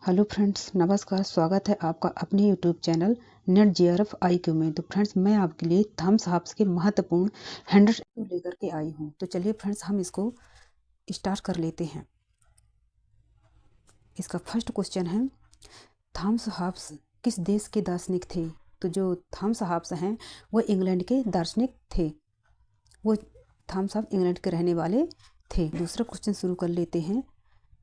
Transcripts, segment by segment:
Hello friends, नमस्कार। स्वागत है आपका अपने YouTube channel net GRF IQ में। तो फ्रेंड्स, मैं आपके लिए थम्स अप्स के महत्वपूर्ण 100 लेकर के आई हूँ। तो चलिए फ्रेंड्स, हम इसको स्टार्ट कर लेते हैं। इसका फर्स्ट क्वेश्चन है, थम्स अप्स किस देश के दार्शनिक थे? तो जो थम्स अप्स हैं वो इंग्लैंड के दार्शनिक थे। वो थम्स अप इंग्लैंड के रहने वाले थे। दूसरा क्वेश्चन शुरू कर लेते हैं।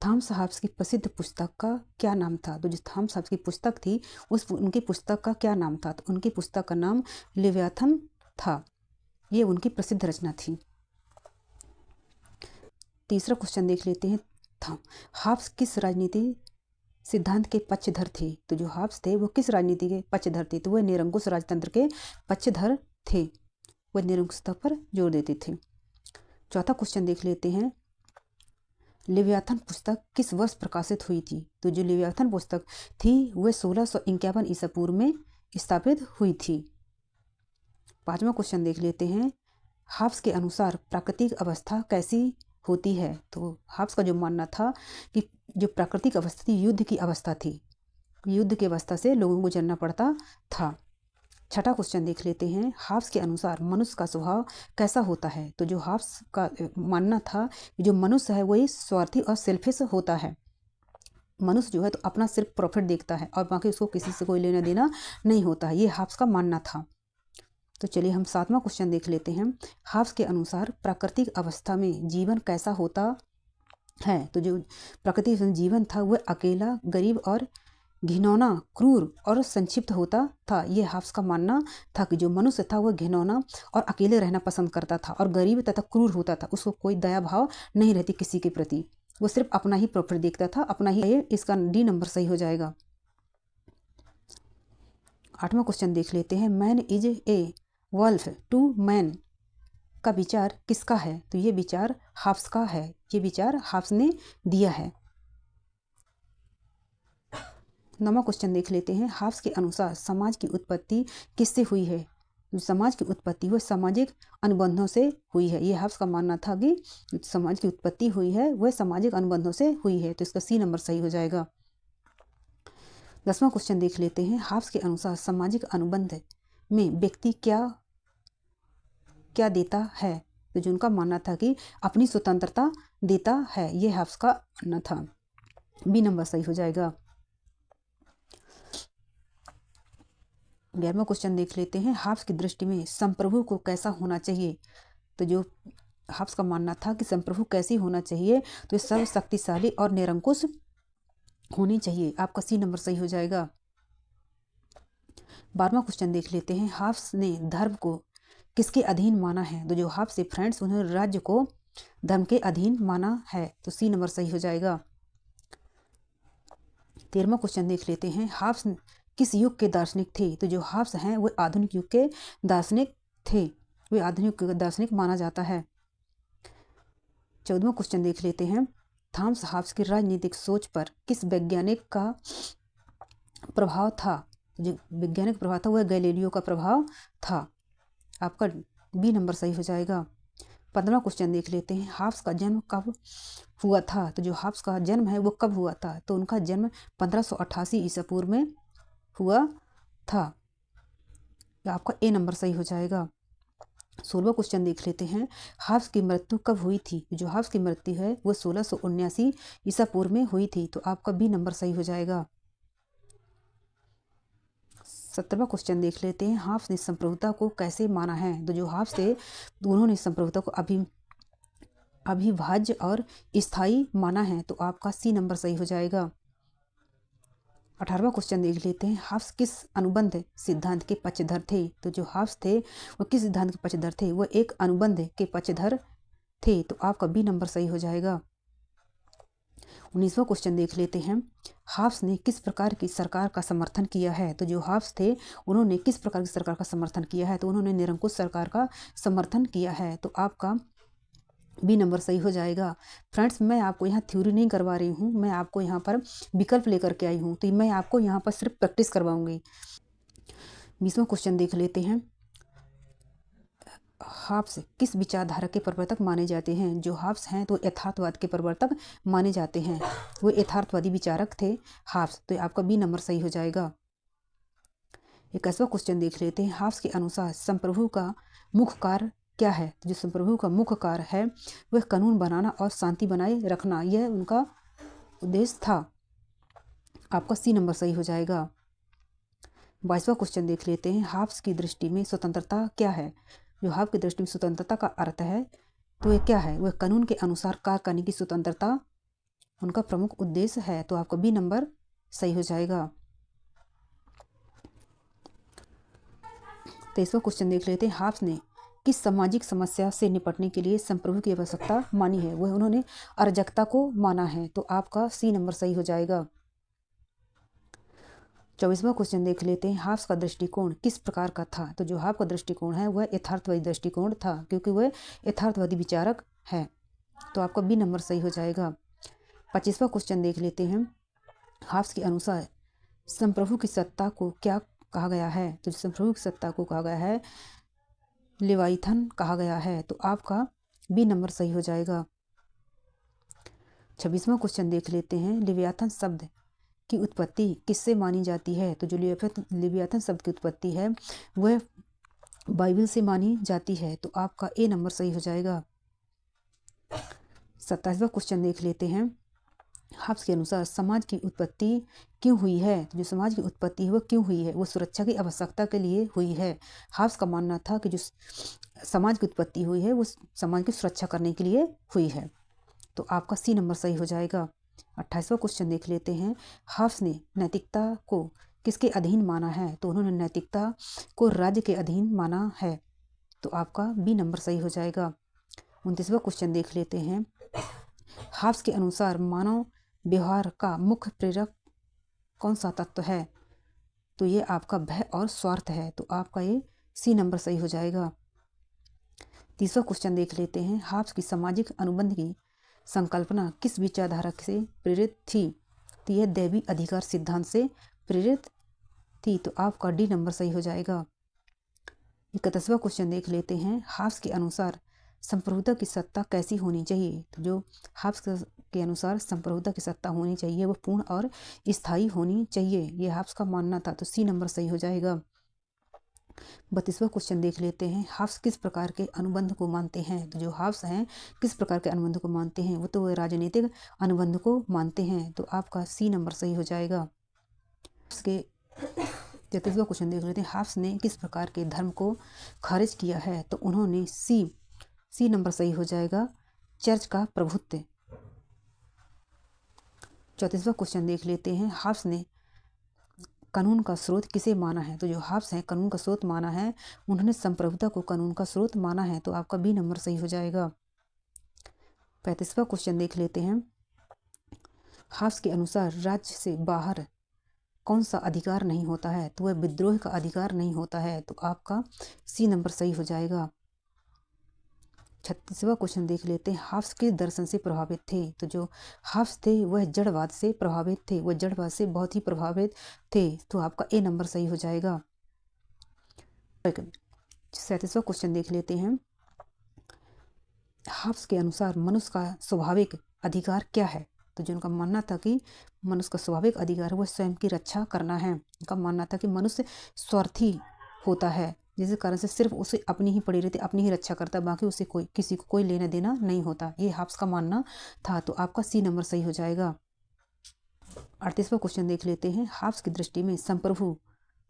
थॉमस हॉब्स की प्रसिद्ध पुस्तक का क्या नाम था? तो जो थॉमस हॉब्स की पुस्तक थी उनकी पुस्तक का क्या नाम था? तो उनकी पुस्तक का नाम लेवियाथन था। ये उनकी प्रसिद्ध रचना थी। तीसरा क्वेश्चन देख लेते हैं। हॉब्स किस राजनीति सिद्धांत के पक्षधर थे? तो जो हॉब्स थे वो किस राजनीति के पक्षधर थे? तो वह निरंकुश राजतंत्र के पक्षधर थे। वह निरंकुशता पर जोर देते थे। चौथा क्वेश्चन देख लेते हैं। लेवियाथन पुस्तक किस वर्ष प्रकाशित हुई थी? तो जो लेवियाथन पुस्तक थी वह 1651 ईसा पूर्व में स्थापित हुई थी। पांचवा क्वेश्चन देख लेते हैं। हॉब्स के अनुसार प्राकृतिक अवस्था कैसी होती है? तो हॉब्स का जो मानना था कि जो प्राकृतिक अवस्था थी युद्ध की अवस्था थी। युद्ध की अवस्था से लोगों को गुजरना पड़ता था। छठा क्वेश्चन देख लेते हैं। हॉब्स के अनुसार मनुष्य का स्वभाव कैसा होता है? तो जो हॉब्स का मानना था कि जो मनुष्य है वही स्वार्थी और सेल्फिश होता है। मनुष्य जो है तो अपना सिर्फ प्रॉफिट देखता है और बाकी उसको किसी से कोई लेना देना नहीं होता है। ये हॉब्स का मानना था। तो चलिए हम सातवां क्वेश्चन देख लेते हैं। हॉब्स के अनुसार प्राकृतिक अवस्था में जीवन कैसा होता है? तो जो प्राकृतिक जीवन था वह अकेला, गरीब और घिनौना, क्रूर और संक्षिप्त होता था। यह हॉब्स का मानना था कि जो मनुष्य था वह घिनौना और अकेले रहना पसंद करता था और गरीब तथा क्रूर होता था। उसको कोई दया भाव नहीं रहती किसी के प्रति। वो सिर्फ अपना ही प्रॉफिट देखता था, अपना ही। इसका डी नंबर सही हो जाएगा। आठवां क्वेश्चन देख लेते हैं। Man is a wolf to man का विचार किसका है? तो ये विचार हॉब्स का है। ये विचार हॉब्स ने दिया है। नौवां क्वेश्चन देख लेते हैं। हॉब्स के अनुसार समाज की उत्पत्ति किससे हुई है? जो समाज की उत्पत्ति वह सामाजिक अनुबंधों से हुई है। ये हॉब्स का मानना था कि समाज की उत्पत्ति हुई है वह सामाजिक अनुबंधों से हुई है। तो इसका सी नंबर सही हो जाएगा। 10वां क्वेश्चन देख लेते हैं। हॉब्स के अनुसार सामाजिक अनुबंध में व्यक्ति क्या क्या देता है? तो जो उनका मानना था कि अपनी स्वतंत्रता देता है। ये हॉब्स का मानना था। बी नंबर सही हो जाएगा। 11वां क्वेश्चन देख लेते हैं। हॉब्स की दृष्टि में संप्रभु को कैसा होना चाहिए? तो जो हॉब्स का मानना था कि संप्रभु कैसी होना चाहिए? तो ये सर्वशक्तिशाली और निरंकुश होनी चाहिए। आपका सी नंबर सही हो जाएगा। 12वां क्वेश्चन देख लेते हैं। हॉब्स ने धर्म को किसके अधीन माना है? तो जो हॉब्स से फ्रेंड्स उन्होंने राज्य को धर्म के अधीन माना है। तो सी नंबर सही हो जाएगा। 13वां क्वेश्चन देख लेते हैं। हॉब्स किस युग के दार्शनिक थे? तो जो हॉब्स हैं वो आधुनिक युग के दार्शनिक थे। वे आधुनिक युग के दार्शनिक माना जाता है। 14वां क्वेश्चन देख लेते हैं। थॉमस हॉब्स की राजनीतिक सोच पर किस वैज्ञानिक का प्रभाव था? जो वैज्ञानिक प्रभाव था वह गैलीलियो का प्रभाव था। आपका बी नंबर सही हो जाएगा। 15वां क्वेश्चन देख लेते हैं। हॉब्स का जन्म कब हुआ था? तो जो हॉब्स का जन्म है वो कब हुआ था? तो उनका जन्म 1588 ईसा पूर्व में हुआ था। आपका ए नंबर सही हो जाएगा। 16वां क्वेश्चन देख लेते हैं। हॉब्स की मृत्यु कब हुई थी? जो हॉब्स की मृत्यु है वो 1679 ईसा पूर्व में हुई थी। तो आपका बी नंबर सही हो जाएगा। 17वां क्वेश्चन देख लेते हैं। हॉब्स ने संप्रभुता को कैसे माना है? तो जो हॉब्स थे उन्होंने संप्रभुता को अविभाज्य और स्थायी माना है। तो आपका सी नंबर सही हो जाएगा। 18वां क्वेश्चन देख लेते हैं। हॉब्स किस अनुबंध सिद्धांत के पक्षधर थे? तो जो हॉब्स थे वो किस सिद्धांत के पक्षधर थे? वो एक अनुबंध के पक्षधर थे। तो आपका बी नंबर सही हो जाएगा। 19वां क्वेश्चन देख लेते हैं। हॉब्स ने किस प्रकार की सरकार का समर्थन किया है? तो जो हॉब्स थे उन्होंने किस प्रकार की सरकार का समर्थन किया है? तो उन्होंने निरंकुश सरकार का समर्थन किया है। तो आपका बी नंबर सही हो जाएगा। फ्रेंड्स, मैं आपको यहाँ थ्योरी नहीं करवा रही हूँ, मैं आपको यहाँ पर विकल्प लेकर के आई हूँ। तो मैं आपको यहाँ पर सिर्फ प्रैक्टिस करवाऊंगी। 20वां क्वेश्चन देख लेते हैं। हाब्स किस विचारधारा के प्रवर्तक माने जाते हैं? जो हाब्स हैं तो यथार्थवाद के प्रवर्तक माने जाते हैं, वो यथार्थवादी विचारक थे हाब्स। तो आपका बी नंबर सही हो जाएगा। 21वां क्वेश्चन देख लेते हैं। हाब्स के अनुसार संप्रभु का मुख्य कार्य क्या है? तो जो संप्रभु का मुख्य कार्य है वह कानून बनाना और शांति बनाए रखना, यह उनका उद्देश्य था। आपका सी नंबर सही हो जाएगा। 22वां क्वेश्चन देख लेते हैं। हाब्स की दृष्टि में स्वतंत्रता क्या है? जो हाब्स की दृष्टि में स्वतंत्रता का अर्थ है तो यह क्या है? वह कानून के अनुसार कार्य करने की स्वतंत्रता उनका प्रमुख उद्देश्य है। तो आपका बी नंबर सही हो जाएगा। 23वां क्वेश्चन देख लेते हैं। हाब्स ने किस सामाजिक समस्या से निपटने के लिए संप्रभु की आवश्यकता मानी है? वह उन्होंने अराजकता को माना है। तो आपका सी नंबर सही हो जाएगा। 24वां क्वेश्चन देख लेते हैं। हाब्स का दृष्टिकोण किस प्रकार का था? तो जो हाब्स का दृष्टिकोण है वह यथार्थवादी दृष्टिकोण था, क्योंकि वह यथार्थवादी विचारक है। तो आपका बी नंबर सही हो जाएगा। 25वां क्वेश्चन देख लेते हैं। हाब्स के अनुसार संप्रभु की सत्ता को क्या कहा गया है? तो संप्रभु की सत्ता को कहा गया है लेवाइथन कहा गया है। तो आपका बी नंबर सही हो जाएगा। 26वां क्वेश्चन देख लेते हैं। लेवियाथन शब्द की उत्पत्ति किससे मानी जाती है? तो जो लेवियाथन शब्द की उत्पत्ति है वह बाइबल से मानी जाती है। तो आपका ए नंबर सही हो जाएगा। 27वां क्वेश्चन देख लेते हैं। हाब्स के अनुसार समाज की उत्पत्ति क्यों हुई है? तो जो समाज की उत्पत्ति है वह क्यों हुई है? वो सुरक्षा की आवश्यकता के लिए हुई है। हाब्स का मानना था कि जो समाज की उत्पत्ति हुई है वो समाज की सुरक्षा करने के लिए हुई है। तो आपका सी नंबर सही हो जाएगा। 28वां क्वेश्चन देख लेते हैं। हाब्स ने नैतिकता को किसके अधीन माना है? तो उन्होंने नैतिकता को राज्य के अधीन माना है। तो आपका बी नंबर सही हो जाएगा। 29वां क्वेश्चन देख लेते हैं। हाब्स के अनुसार मानव व्यवहार का मुख्य प्रेरक कौन सा तत्व है? तो ये आपका भय और स्वार्थ है। तो आपका ये सी नंबर सही हो जाएगा। 30वां क्वेश्चन देख लेते हैं। हाब्स की सामाजिक अनुबंध की संकल्पना किस विचारधारा से प्रेरित थी? तो यह दैवी अधिकार सिद्धांत से प्रेरित थी। तो आपका डी नंबर सही हो जाएगा। 31वां क्वेश्चन देख लेते हैं। हाब्स के अनुसार संप्रभुता की सत्ता कैसी होनी चाहिए? तो जो हाब्स के अनुसार संप्रभुता की सत्ता होनी चाहिए वो पूर्ण और स्थायी होनी चाहिए, ये हाब्स का मानना था। तो सी नंबर सही हो जाएगा। 32वां क्वेश्चन देख लेते हैं। हाब्स किस प्रकार के अनुबंध को मानते हैं? तो जो हाब्स हैं किस प्रकार के अनुबंध को मानते हैं? वो तो राजनीतिक अनुबंध को मानते हैं। तो आपका सी नंबर सही हो जाएगा। उसके 33वां क्वेश्चन देख लेते हैं। हाब्स ने किस प्रकार के धर्म को खारिज किया है? तो उन्होंने सी नंबर सही हो जाएगा, चर्च का प्रभुत्व। 34वां क्वेश्चन देख लेते हैं। हाब्स ने कानून का स्रोत किसे माना है? तो जो हाब्स हैं कानून का स्रोत माना है, उन्होंने संप्रभुता को कानून का स्रोत माना है। तो आपका बी नंबर सही हो जाएगा। 35वां क्वेश्चन देख लेते हैं। हाब्स के अनुसार राज्य से बाहर कौन सा अधिकार नहीं होता है? तो वह विद्रोह का अधिकार नहीं होता है। तो आपका सी नंबर सही हो जाएगा। 36वां क्वेश्चन देख लेते हैं। हाब्स किस दर्शन से प्रभावित थे? तो जो हाब्स थे वह जड़वाद से प्रभावित थे, वह जड़वाद से बहुत ही प्रभावित थे। तो आपका ए नंबर सही हो जाएगा। 37वां क्वेश्चन देख लेते हैं। हाब्स के अनुसार मनुष्य का स्वाभाविक अधिकार क्या है? तो जो उनका मानना था कि मनुष्य का स्वाभाविक अधिकार वह स्वयं की रक्षा करना है। उनका मानना था कि मनुष्य स्वार्थी होता है, जिस कारण से सिर्फ उसे अपनी ही पड़ी रहती, अपनी ही रक्षा करता, बाकी उसे किसी को कोई लेना देना नहीं होता। ये हाब्स का मानना था। तो आपका सी नंबर सही हो जाएगा। 38वां क्वेश्चन देख लेते हैं। हाब्स की दृष्टि में संप्रभु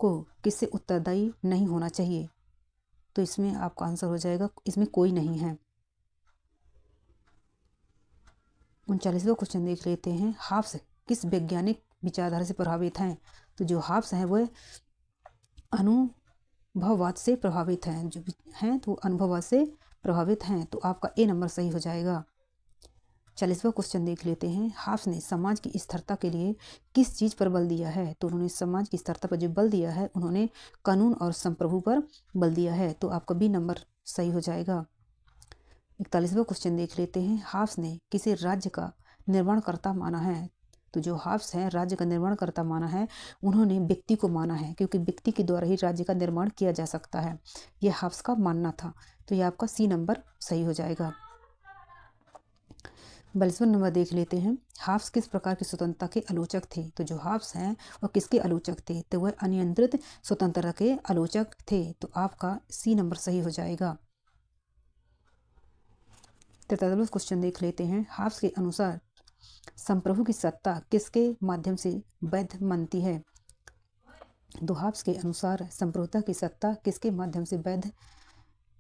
को किससे उत्तरदायी नहीं होना चाहिए? तो इसमें आपका आंसर हो जाएगा इसमें कोई नहीं है। 39वां क्वेश्चन देख लेते हैं। हाब्स किस वैज्ञानिक विचारधारा से प्रभावित हैं? तो जो हाब्स हैं वह अनुभववाद से प्रभावित हैं, जो हैं तो अनुभववाद से प्रभावित हैं। तो आपका ए नंबर सही हो जाएगा। 40वां क्वेश्चन देख लेते हैं। हाब्स ने समाज की स्थिरता के लिए किस चीज़ पर बल दिया है? तो उन्होंने समाज की स्थिरता पर जो बल दिया है उन्होंने कानून और संप्रभु पर बल दिया है। तो आपका बी नंबर सही हो जाएगा। 41वां क्वेश्चन देख लेते हैं। हाब्स ने किसे राज्य का निर्माणकर्ता माना है? तो जो हाफ्स हैं राज्य का निर्माणकर्ता माना है, उन्होंने व्यक्ति को माना है, क्योंकि व्यक्ति के द्वारा ही राज्य का निर्माण किया जा सकता है। यह हाफ्स का मानना था। तो ये आपका सी नंबर सही हो जाएगा। 42वां नंबर देख लेते हैं, हाफ्स किस प्रकार की स्वतंत्रता के आलोचक थे। तो जो हाफ्स हैं वह किसके आलोचक थे, तो वह अनियंत्रित स्वतंत्रता के आलोचक थे। तो आपका सी नंबर सही हो जाएगा। 43वां क्वेश्चन देख लेते हैं, हाफ्स के अनुसार संप्रभु की सत्ता किसके माध्यम से वैध बनती है। तो हाफ्स के अनुसार संप्रभुता की सत्ता किसके माध्यम से वैध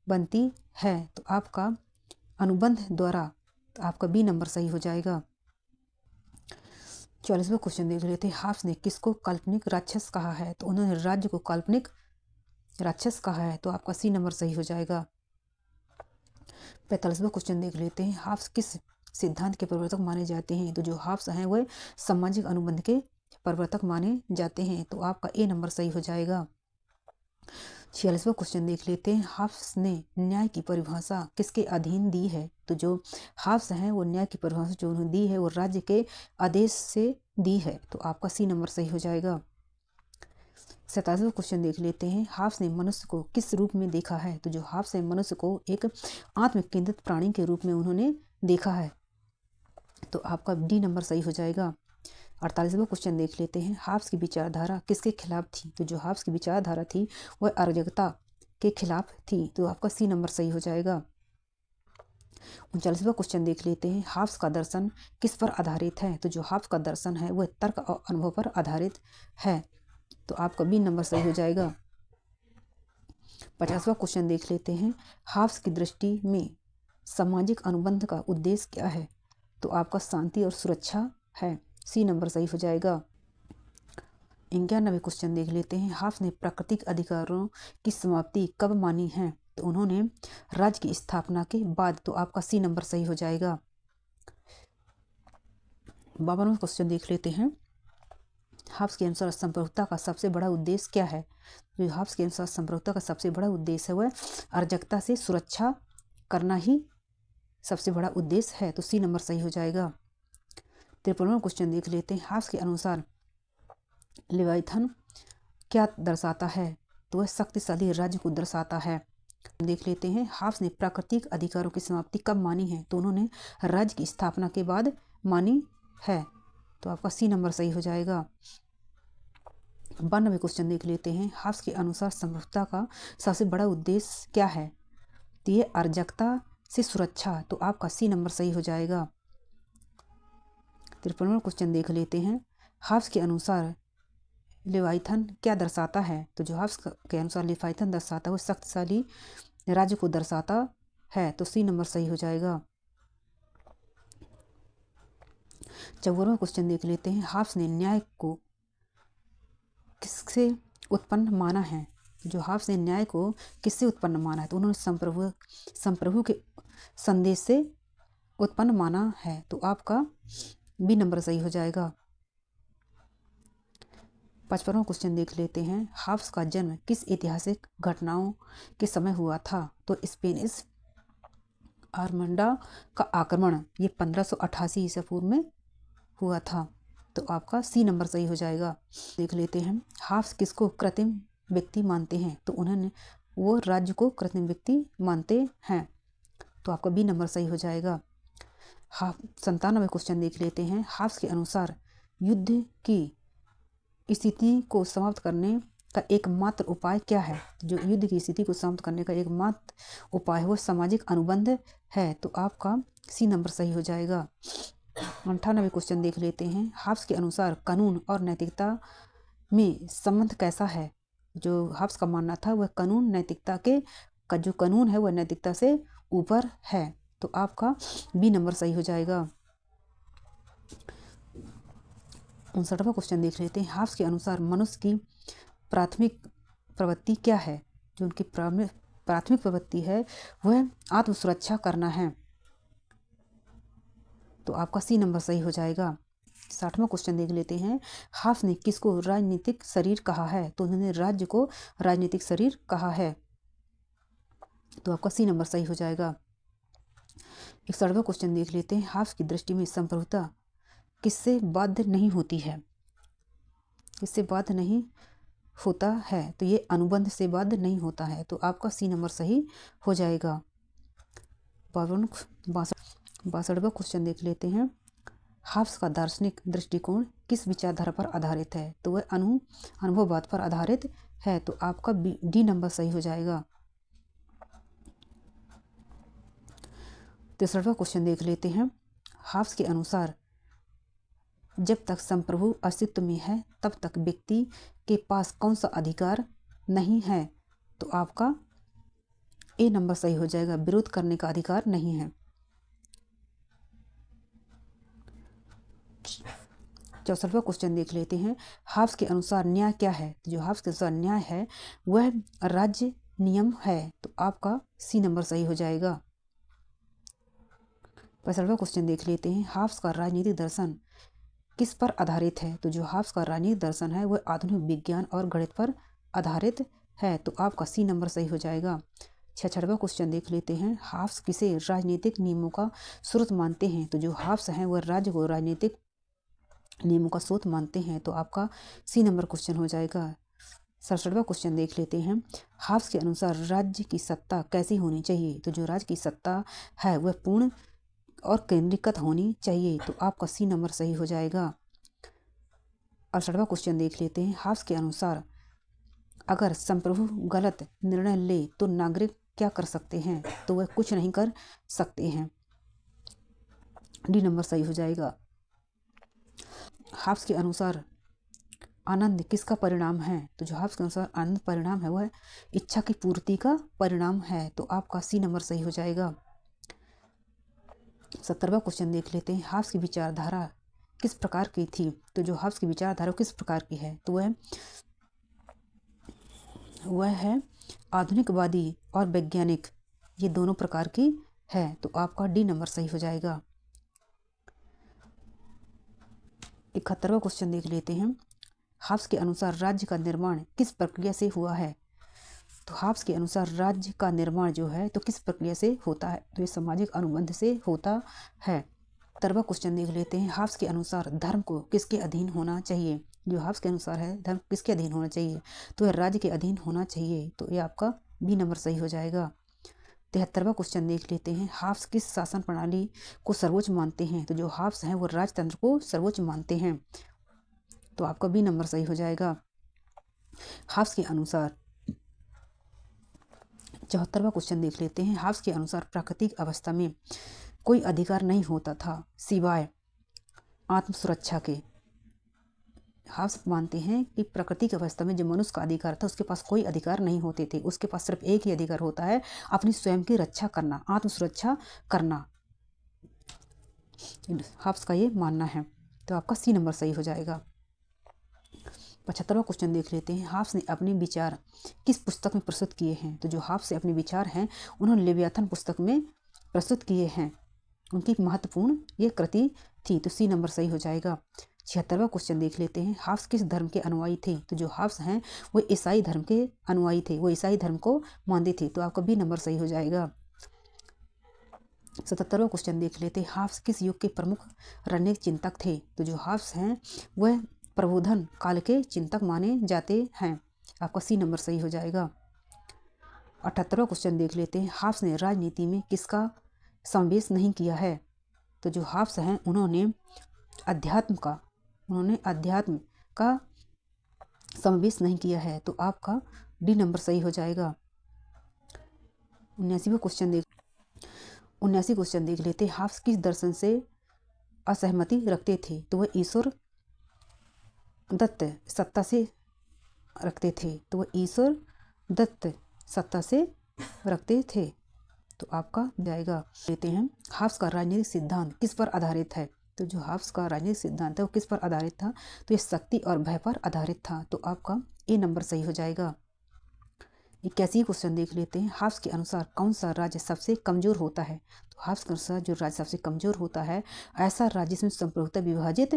बनती है, तो आपका अनुबंध द्वारा। तो आपका बी नंबर सही हो जाएगा। 44वां क्वेश्चन देख लेते हैं, हाफ्स ने किसको काल्पनिक राक्षस कहा है। तो उन्होंने राज्य को काल्पनिक राक्षस कहा है। तो आपका सी नंबर सही हो जाएगा। 45वां क्वेश्चन देख लेते हैं, हाफ्स किस सिद्धांत के प्रवर्तक माने जाते हैं। तो जो हाफ्स हैं वह सामाजिक अनुबंध के प्रवर्तक माने जाते हैं। तो आपका ए नंबर सही हो जाएगा। 46वां क्वेश्चन देख लेते हैं, हाफ्स ने न्याय की परिभाषा किसके अधीन दी है। तो जो हाफ्स हैं वो न्याय की परिभाषा जो उन्होंने दी है वो राज्य के आदेश से दी है। तो आपका सी नंबर सही हो जाएगा। 47वां क्वेश्चन देख लेते हैं, हाफ्स ने मनुष्य को किस रूप में देखा है। तो जो हाफ्स है मनुष्य को एक आत्म केंद्रित प्राणी के रूप में उन्होंने देखा है। तो आपका डी नंबर सही हो जाएगा। 48वां क्वेश्चन देख लेते हैं, हाफ्स की विचारधारा किसके खिलाफ थी। तो जो हाफ्स की विचारधारा थी वह अराजकता के खिलाफ थी। तो आपका सी नंबर सही हो जाएगा। 39वां क्वेश्चन देख लेते हैं, हाफ्स का दर्शन किस पर आधारित है। तो जो हाफ्स का दर्शन है वह तर्क और अनुभव पर आधारित है। तो आपका बी नंबर सही हो जाएगा। 50वां क्वेश्चन देख लेते हैं, हाफ्स की दृष्टि में सामाजिक अनुबंध का उद्देश्य क्या है। तो आपका शांति और सुरक्षा है। सी नंबर सही हो जाएगा। 91वें क्वेश्चन देख लेते हैं, हाफ्स ने प्राकृतिक अधिकारों की समाप्ति कब मानी है। तो उन्होंने राज्य की स्थापना के बाद। तो आपका सी नंबर सही हो जाएगा। 52वां क्वेश्चन देख लेते हैं, हाफ्स के अनुसार संप्रभुता का सबसे बड़ा उद्देश्य क्या है। जो हाफ्स के अनुसार संप्रभुता का सबसे बड़ा उद्देश्य है वह अराजकता से सुरक्षा करना ही सबसे बड़ा उद्देश्य है। तो सी नंबर सही हो जाएगा। 53वां क्वेश्चन देख लेते हैं, हाफ्स के अनुसार लेविथान क्या दर्शाता है। तो वह शक्तिशाली राज्य को दर्शाता है। देख लेते हैं, हाफ्स ने प्राकृतिक अधिकारों की समाप्ति कब मानी है। तो उन्होंने राज्य की स्थापना के बाद मानी है। तो आपका सी नंबर सही हो जाएगा। 92वें क्वेश्चन देख लेते हैं, हाफ्स के अनुसार संप्रभुता का सबसे बड़ा उद्देश्य क्या है। तो ये अराजकता से सुरक्षा। तो आपका सी नंबर सही हो जाएगा। 53वां क्वेश्चन देख लेते हैं, हाफ्स के अनुसार लेविथान क्या दर्शाता है। तो जो हाफ्स के अनुसार लेविथान दर्शाता है वो शक्तिशाली राज्य को दर्शाता है। तो सी नंबर सही हो जाएगा। 54वां क्वेश्चन देख लेते हैं, हाफ्स ने न्याय को किससे उत्पन्न माना है। जो हाफ्स ने न्याय को किससे उत्पन्न माना है। तो उन्होंने संप्रभु के संदेश से उत्पन्न माना है। तो आपका बी नंबर सही हो जाएगा। 55वां क्वेश्चन देख लेते हैं, हाफ्स का जन्म किस ऐतिहासिक घटनाओं के समय हुआ था। तो स्पेनिश आर्मंडा का आक्रमण ये 1588 ईसा पूर्व में हुआ था। तो आपका सी नंबर सही हो जाएगा। देख लेते हैं, हाफ्स किसको कृत्रिम व्यक्ति मानते हैं। तो उन्होंने वो राज्य को कृत्रिम व्यक्ति मानते हैं। तो आपका बी नंबर सही हो जाएगा। 97वें क्वेश्चन देख लेते हैं, हाफ्स के अनुसार युद्ध की स्थिति को समाप्त करने का एकमात्र उपाय क्या है। जो युद्ध की स्थिति को समाप्त करने का एकमात्र उपाय है वो सामाजिक अनुबंध है। तो आपका सी नंबर सही हो जाएगा। 98वें क्वेश्चन देख लेते हैं, हाफ्स के अनुसार कानून और नैतिकता में संबंध कैसा है। जो हाफ्स का मानना था वह कानून नैतिकता का जो कानून है वह नैतिकता से ऊपर है। तो आपका बी नंबर सही हो जाएगा। 59वां क्वेश्चन देख लेते हैं, हाफ्स के अनुसार मनुष्य की प्राथमिक प्रवृत्ति क्या है। जो उनकी प्राथमिक प्रवृत्ति है वह आत्मसुरक्षा करना है। तो आपका सी नंबर सही हो जाएगा। 60वां क्वेश्चन देख लेते हैं, हाफ्स ने किसको राजनीतिक शरीर कहा है। तो उन्होंने राज्य को राजनीतिक शरीर कहा है। तो आपका सी नंबर सही हो जाएगा। 61वां क्वेश्चन देख लेते हैं, हाफ्स की दृष्टि में संप्रभुता किससे बाध्य नहीं होती है, किससे बाध्य नहीं होता है, तो ये अनुबंध से बाध्य नहीं होता है, तो आपका सी नंबर सही हो जाएगा। 62वां क्वेश्चन देख लेते हैं। हाब्स का दार्शनिक दृष्टिकोण किस विचारधारा पर आधारित है, तो वह अनुभववाद पर आधारित है, तो आपका डी नंबर सही हो जाएगा। 63वां क्वेश्चन देख लेते हैं। हाब्स के अनुसार जब तक संप्रभु अस्तित्व में है तब तक व्यक्ति के पास कौन सा अधिकार नहीं है, तो आपका ए नंबर सही हो जाएगा, विरोध करने का अधिकार नहीं है। 64वां क्वेश्चन देख लेते हैं। हाब्स के अनुसार न्याय क्या है, तो जो हाब्स के अनुसार न्याय है वह राज्य नियम है, तो आपका सी नंबर सही हो जाएगा। 65वां क्वेश्चन देख लेते हैं। हाब्स का राजनीतिक दर्शन किस पर आधारित है, तो जो हाब्स का राजनीतिक दर्शन है वह आधुनिक विज्ञान और गणित पर आधारित है, तो आपका सी नंबर सही हो जाएगा। 66वां क्वेश्चन देख लेते हैं। हाब्स किसे राजनीतिक नियमों का स्रोत मानते हैं, तो जो हाब्स हैं वह राज्य को राजनीतिक नियमों का स्रोत मानते हैं, तो आपका सी नंबर क्वेश्चन हो जाएगा। 67वां क्वेश्चन देख लेते हैं। हाब्स के अनुसार राज्य की सत्ता कैसी होनी चाहिए, तो जो राज्य की सत्ता है वह पूर्ण और केंद्रीकृत होनी चाहिए, तो आपका सी नंबर सही हो जाएगा। 68वां क्वेश्चन देख लेते हैं। हाब्स के अनुसार अगर संप्रभु गलत निर्णय ले तो नागरिक क्या कर सकते हैं, तो वह कुछ नहीं कर सकते हैं, डी नंबर सही हो जाएगा। हाब्स के अनुसार आनंद किसका परिणाम है, तो जो हाब्स के अनुसार आनंद परिणाम है वह इच्छा की पूर्ति का परिणाम है, तो आपका सी नंबर सही हो जाएगा। 70वां क्वेश्चन देख लेते हैं। हाब्स की विचारधारा किस प्रकार की थी, तो जो हाब्स की विचारधारा किस प्रकार की है, तो वह है आधुनिकवादी और वैज्ञानिक, ये दोनों प्रकार की है, तो आपका डी नंबर सही हो जाएगा। 71वां क्वेश्चन देख लेते हैं। हाब्स के अनुसार राज्य का निर्माण किस प्रक्रिया से हुआ है, तो हाब्स के अनुसार राज्य का निर्माण जो है तो किस प्रक्रिया से होता है, तो ये सामाजिक अनुबंध से होता है। 73वां क्वेश्चन देख लेते हैं। हाब्स के अनुसार धर्म को किसके अधीन होना चाहिए, जो हाब्स के अनुसार है धर्म किसके अधीन होना चाहिए, तो यह राज्य के अधीन होना चाहिए, तो ये आपका बी नंबर सही हो जाएगा। 73वां क्वेश्चन देख लेते हैं। हाब्स किस शासन प्रणाली को सर्वोच्च मानते हैं, तो जो हाब्स हैं वो राजतंत्र को सर्वोच्च मानते हैं, तो आपका बी नंबर सही हो जाएगा। हाब्स के अनुसार 74वां क्वेश्चन देख लेते हैं। हाब्स के अनुसार प्राकृतिक अवस्था में कोई अधिकार नहीं होता था सिवाय आत्म सुरक्षा के। हाब्स मानते हैं कि प्राकृतिक अवस्था में जो मनुष्य का अधिकार था उसके पास कोई अधिकार नहीं होते थे, उसके पास सिर्फ एक ही अधिकार होता है, अपनी स्वयं की रक्षा करना, आत्म सुरक्षा करना। हाब्स का ये मानना है, तो आपका सी नंबर सही हो जाएगा। 75वां क्वेश्चन देख लेते हैं। हाब्स ने अपने विचार किस पुस्तक में प्रस्तुत किए हैं, तो जो हाब्स से अपने विचार हैं उन्होंने लेवियाथन पुस्तक में प्रस्तुत किए हैं, उनकी महत्वपूर्ण ये कृति थी, तो सी नंबर सही हो जाएगा। 76वां क्वेश्चन देख लेते हैं। हाब्स किस धर्म के अनुयायी थे, तो जो हाब्स हैं वो ईसाई धर्म के अनुयायी थे, वो ईसाई धर्म को मानते थे, तो आपका बी नंबर सही हो जाएगा। 77वां क्वेश्चन देख लेते हैं। हाब्स किस युग के प्रमुख रणनीतिक चिंतक थे, तो जो हाब्स हैं वह प्रबोधन काल के चिंतक माने जाते हैं, आपका सी नंबर सही हो जाएगा। 78वां क्वेश्चन देख लेते हैं। हाब्स ने राजनीति में किसका समावेश नहीं किया है, तो जो हाब्स हैं उन्होंने अध्यात्म का समावेश नहीं किया है, तो आपका डी नंबर सही हो जाएगा। 79वां क्वेश्चन देख लेते हैं। हाब्स किस दर्शन से असहमति रखते थे, तो वह ईश्वर दत्त सत्ता से रखते थे, तो वह ईश्वर दत्त सत्ता से रखते थे, तो आपका जाएगा। लेते हैं। हाब्स का राजनीतिक सिद्धांत किस पर आधारित है, तो जो हाब्स का राजनीतिक सिद्धांत है वो किस पर आधारित था, तो ये शक्ति और भय पर आधारित था, तो आपका ए नंबर सही हो जाएगा। 81 क्वेश्चन देख लेते हैं। हाब्स के अनुसार कौन सा राज्य सबसे कमजोर होता है, तो हाब्स के अनुसार जो राज्य सबसे कमजोर होता है ऐसा राज्य जिसमें संप्रभुता विभाजित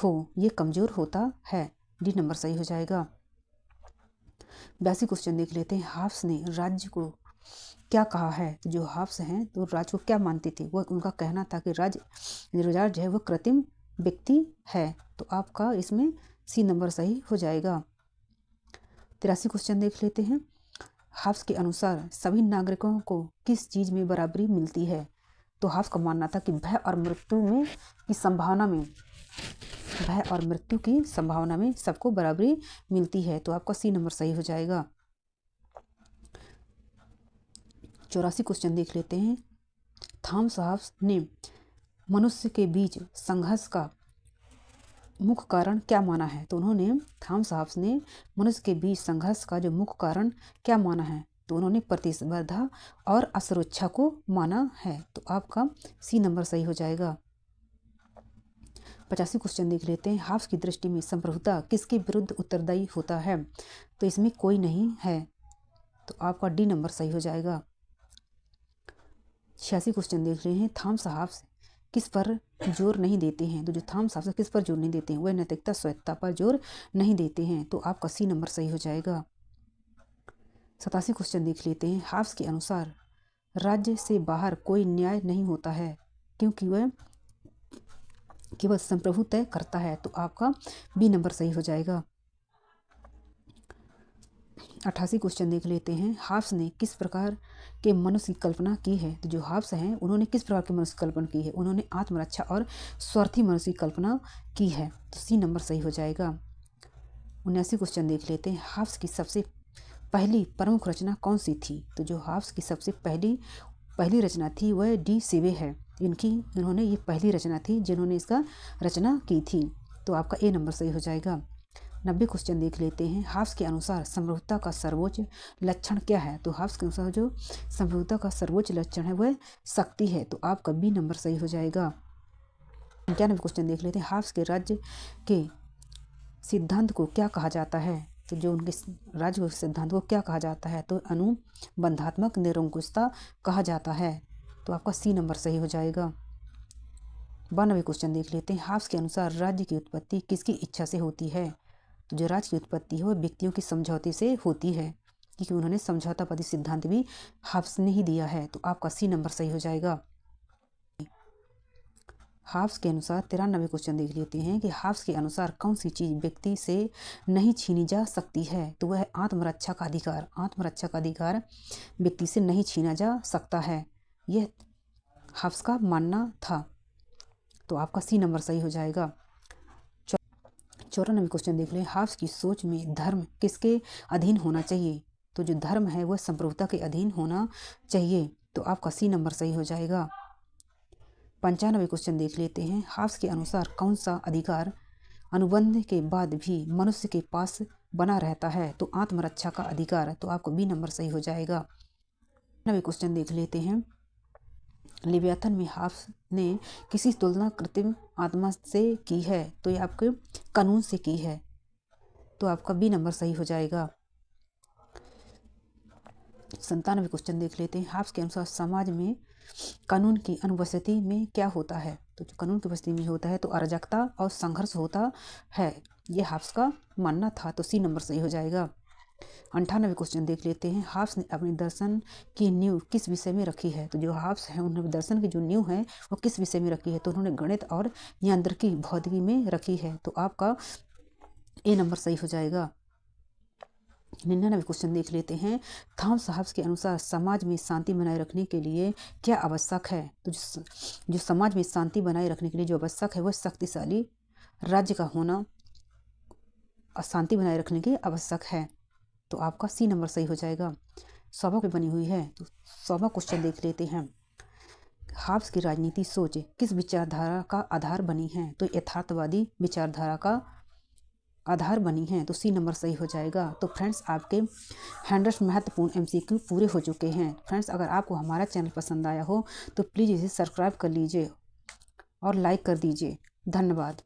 हो, ये कमजोर होता है, डी नंबर सही हो जाएगा। 82 क्वेश्चन देख लेते हैं। हाब्स ने राज्य को क्या कहा है, तो जो हाब्स हैं तो राज्य को क्या मानते थे, वह उनका कहना था कि राज्य जो है वह कृत्रिम व्यक्ति है, तो आपका इसमें सी नंबर सही हो जाएगा। 83 क्वेश्चन देख लेते हैं। हाफ्स के अनुसार सभी नागरिकों को किस चीज़ में बराबरी मिलती है? तो हाफ्स का मानना था कि भय और मृत्यु की संभावना में सबको बराबरी मिलती है, तो आपका सी नंबर सही हो जाएगा। 84 क्वेश्चन देख लेते हैं। थॉमस हाफ्स ने मनुष्य के बीच संघर्ष का मुख्य कारण क्या माना है? तो थॉमस हाफ्स ने मनुष्य के बीच संघर्ष का जो मुख्य कारण क्या माना है? तो उन्होंने प्रतिस्पर्धा और असुरक्षा को माना है, तो आपका सी नंबर सही हो जाएगा। 85 क्वेश्चन देख लेते हैं। हाफ्स की दृष्टि में संप्रभुता किसके विरुद्ध उत्तरदायी होता है? तो इसमें कोई नहीं है, तो आपका डी नंबर सही हो जाएगा। 86 क्वेश्चन देख रहे हैं। थॉमस हाफ्स किस पर जोर नहीं देते हैं? तो जो थॉमस हाफ्स किस पर जोर नहीं देते हैं, वह नैतिकता स्वायत्तता पर जोर नहीं देते हैं, तो आपका सी नंबर सही हो जाएगा। 87 क्वेश्चन देख लेते हैं। हाफ्स के अनुसार राज्य से बाहर कोई न्याय नहीं होता है, क्योंकि वह केवल संप्रभु तय करता है, तो आपका बी नंबर सही हो जाएगा। 88 क्वेश्चन देख लेते हैं। हाफ्स ने किस प्रकार के मनुष्य की कल्पना की है? तो जो हाफ्स हैं उन्होंने किस प्रकार के मनुष्य की कल्पना की है? उन्होंने आत्मरक्षा और स्वार्थी मनुष्य की कल्पना की है, तो सी नंबर सही हो जाएगा। 79 क्वेश्चन देख लेते हैं। हाफ्स की सबसे पहली प्रमुख रचना कौन सी थी? तो जो हाफ्स की सबसे पहली रचना थी वह डी सिवे है। इन्होंने ये पहली रचना थी जिन्होंने इसका रचना की थी, तो आपका ए नंबर सही हो जाएगा। 90 क्वेश्चन देख लेते हैं। हाफ्स के अनुसार संप्रभुता का सर्वोच्च लक्षण क्या है? तो हाफ्स के अनुसार जो संप्रभुता का सर्वोच्च लक्षण है वह शक्ति है, तो आपका बी नंबर सही हो जाएगा। 91 क्वेश्चन देख लेते हैं। हाफ्स के राज्य के सिद्धांत को क्या कहा जाता है? तो जो उनके राज्य के सिद्धांत को क्या कहा जाता है? तो अनुबंधात्मक निरंकुशता कहा जाता है, तो आपका सी नंबर सही हो जाएगा। 92 क्वेश्चन देख लेते हैं। हाफ्स के अनुसार राज्य की उत्पत्ति किसकी इच्छा से होती है? तो जो राज्य की उत्पत्ति है वह व्यक्तियों की समझौते से होती है, क्योंकि उन्होंने समझौतावादी सिद्धांत भी हाफ्स ने ही दिया है, तो आपका सी नंबर सही हो जाएगा। हाफ्स के अनुसार 93 क्वेश्चन देख लेते हैं कि हाफ्स के अनुसार कौन सी चीज़ व्यक्ति से नहीं छीनी जा सकती है? तो वह आत्मरक्षा का अधिकार व्यक्ति से नहीं छीना जा सकता है, यह हाफ्स का मानना था, तो आपका सी नंबर सही हो जाएगा। 94 क्वेश्चन देख लें। हाफ्स की सोच में धर्म किसके अधीन होना चाहिए? तो जो धर्म है वह संप्रभुता के अधीन होना चाहिए, तो आपका सी नंबर सही हो जाएगा। 95 क्वेश्चन देख लेते हैं। हाफ्स के अनुसार कौन सा अधिकार अनुबंध के बाद भी मनुष्य के पास बना रहता है? तो आत्मरक्षा का अधिकार, तो आपको बी नंबर सही हो जाएगा। 99 क्वेश्चन देख लेते हैं। लिव्याथन में हाफ्स ने किसी तुलना कृत्रिम आत्मा से की है? तो ये आपके कानून से की है, तो आपका बी नंबर सही हो जाएगा। 97 क्वेश्चन देख लेते हैं। हाफ्स के अनुसार समाज में कानून की अनुपस्थिति में क्या होता है? तो जो कानून की उपस्थिति में होता है तो अराजकता और संघर्ष होता है, ये हाफ्स का मानना था, तो सी नंबर सही हो जाएगा। 98 क्वेश्चन देख लेते हैं। हाफ्स ने अपने दर्शन की नींव किस विषय में रखी है? तो जो हाफ्स हैं उन्होंने दर्शन की जो नींव है वो किस विषय में रखी है? तो उन्होंने गणित और यांत्रिकी भौतिकी में रखी है, तो आपका ए नंबर सही हो जाएगा। 99 क्वेश्चन देख लेते हैं। थॉमस हाफ्स के अनुसार समाज में शांति बनाए रखने के लिए क्या आवश्यक है? तो जो समाज में शांति बनाए रखने के लिए जो आवश्यक है वह शक्तिशाली राज्य का होना शांति बनाए रखने के आवश्यक है, तो आपका सी नंबर सही हो जाएगा। 100 पे बनी हुई है, तो 100वां क्वेश्चन देख लेते हैं। हाफ्स की राजनीति सोच किस विचारधारा का आधार बनी है? तो यथार्थवादी विचारधारा का आधार बनी है, तो सी नंबर सही हो जाएगा। तो फ्रेंड्स, आपके 100 महत्वपूर्ण MCQ पूरे हो चुके हैं। फ्रेंड्स, अगर आपको हमारा चैनल पसंद आया हो तो प्लीज़ इसे सब्सक्राइब कर लीजिए और लाइक कर दीजिए। धन्यवाद।